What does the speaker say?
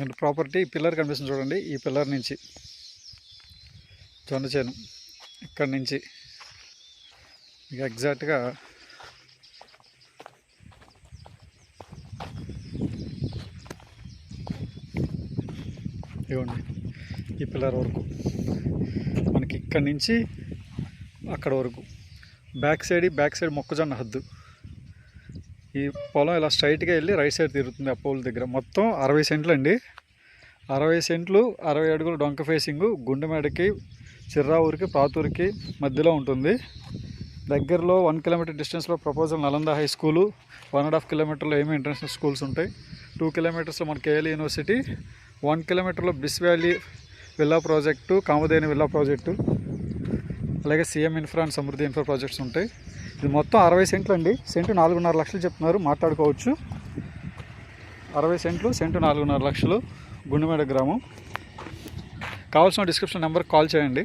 And property pillar కనిపిస్తుంది చూడండి. ఈ పిల్లర్ నుంచి జొన్న చేను ఇక్కడి నుంచి ఇక ఎగ్జాక్ట్గా ఇవ్వండి ఈ పిల్లర్ వరకు మనకి ఇక్కడి నుంచి అక్కడ వరకు బ్యాక్ సైడ్ మొక్కజొన్న హద్దు. ఈ పొలం ఇలా స్ట్రైట్గా వెళ్ళి రైట్ సైడ్ తిరుగుతుంది ఆ పోల్ దగ్గర. మొత్తం 60 సెంట్లు అండి. 60 సెంట్లు 60 అడుగులు డొంక ఫేసింగు గుండెమేడకి చిర్రావూరికి ప్రాతూరికి మధ్యలో ఉంటుంది. దగ్గరలో 1 కిలోమీటర్ డిస్టెన్స్లో ప్రపోజల్ నలంద హై స్కూలు, 1.5 కిలోమీటర్లో ఏమీ ఇంటర్నేషనల్ స్కూల్స్ ఉంటాయి. 2 కిలోమీటర్స్లో మన కేఎల్ యూనివర్సిటీ, 1 కిలోమీటర్లో bliss valley villa project, Kamadhenu villa project, అలాగే CM infra and Samruddhi infra projects ఉంటాయి. ఇది మొత్తం 60 సెంట్లు అండి. సెంటు 4.5 లక్షలు చెప్తున్నారు, మాట్లాడుకోవచ్చు. 60 సెంట్లు, సెంటు 4.5 లక్షలు, గుండెమేడ గ్రామం. కావాల్సిన డిస్క్రిప్షన్ నెంబర్కి కాల్ చేయండి.